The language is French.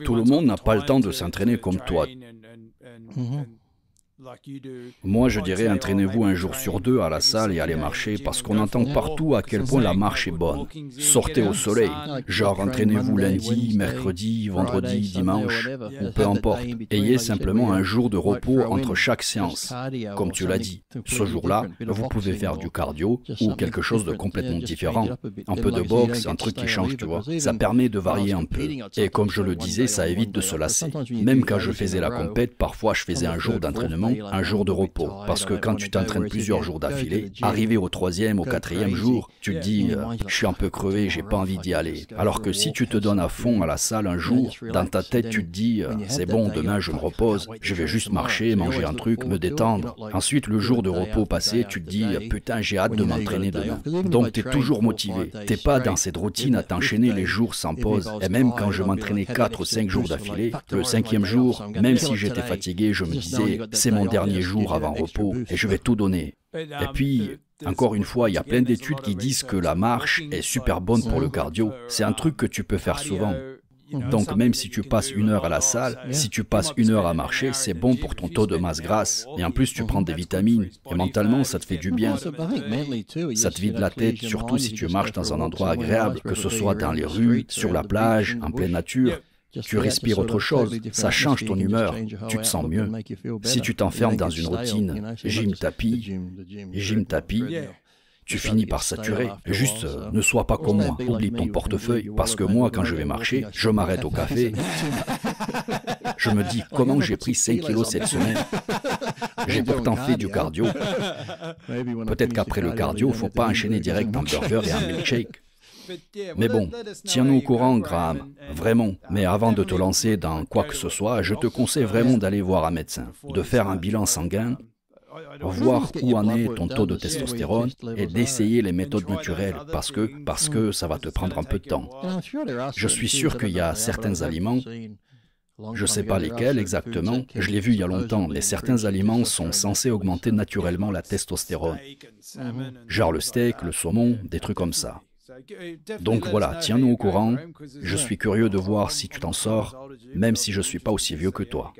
Tout le monde n'a pas le temps de s'entraîner comme toi. Mhm. Moi, je dirais entraînez-vous un jour sur deux à la salle et allez marcher parce qu'on entend partout à quel point la marche est bonne. Sortez au soleil, genre entraînez-vous lundi, mercredi, vendredi, dimanche, ou peu importe. Ayez simplement un jour de repos entre chaque séance. Comme tu l'as dit, ce jour-là, vous pouvez faire du cardio ou quelque chose de complètement différent. Un peu de boxe, un truc qui change, tu vois. Ça permet de varier un peu. Et comme je le disais, ça évite de se lasser. Même quand je faisais la compète, parfois je faisais un jour d'entraînement, un jour de repos. Parce que quand tu t'entraînes plusieurs jours d'affilée, arrivé au troisième, au quatrième jour, tu te dis « je suis un peu crevé, j'ai pas envie d'y aller ». Alors que si tu te donnes à fond à la salle un jour, dans ta tête tu te dis « c'est bon, demain je me repose, je vais juste marcher, manger un truc, me détendre ». Ensuite, le jour de repos passé, tu te dis « putain, j'ai hâte de m'entraîner demain ». Donc tu es toujours motivé. T'es pas dans cette routine à t'enchaîner les jours sans pause. Et même quand je m'entraînais 4 ou 5 jours d'affilée, le cinquième jour, même si j'étais fatigué, je me disais « c'est mon dernier jour avant repos et je vais tout donner ». Et puis, encore une fois, il y a plein d'études qui disent que la marche est super bonne pour le cardio. C'est un truc que tu peux faire souvent. Donc même si tu passes 1 heure à la salle, si tu passes 1 heure à marcher, c'est bon pour ton taux de masse grasse. Et en plus, tu prends des vitamines. Et mentalement, ça te fait du bien. Ça te vide la tête, surtout si tu marches dans un endroit agréable, que ce soit dans les rues, sur la plage, en pleine nature. Tu respires autre chose, ça change ton humeur, tu te sens mieux. Si tu t'enfermes dans une routine, gym tapis, tu finis par saturer. Juste, ne sois pas comme moi, oublie ton portefeuille, parce que moi, quand je vais marcher, je m'arrête au café. Je me dis, comment j'ai pris 5 kilos cette semaine? J'ai pourtant fait du cardio. Peut-être qu'après le cardio, faut pas enchaîner direct un burger et un milkshake. Mais bon, tiens-nous au courant, Graham, vraiment. Mais avant de te lancer dans quoi que ce soit, je te conseille vraiment d'aller voir un médecin, de faire un bilan sanguin, voir où en est ton taux de testostérone et d'essayer les méthodes naturelles parce que ça va te prendre un peu de temps. Je suis sûr qu'il y a certains aliments, je ne sais pas lesquels exactement, je l'ai vu il y a longtemps, mais certains aliments sont censés augmenter naturellement la testostérone. Genre le steak, le saumon, des trucs comme ça. Donc voilà, tiens-nous au courant. Je suis curieux de voir si tu t'en sors, même si je ne suis pas aussi vieux que toi.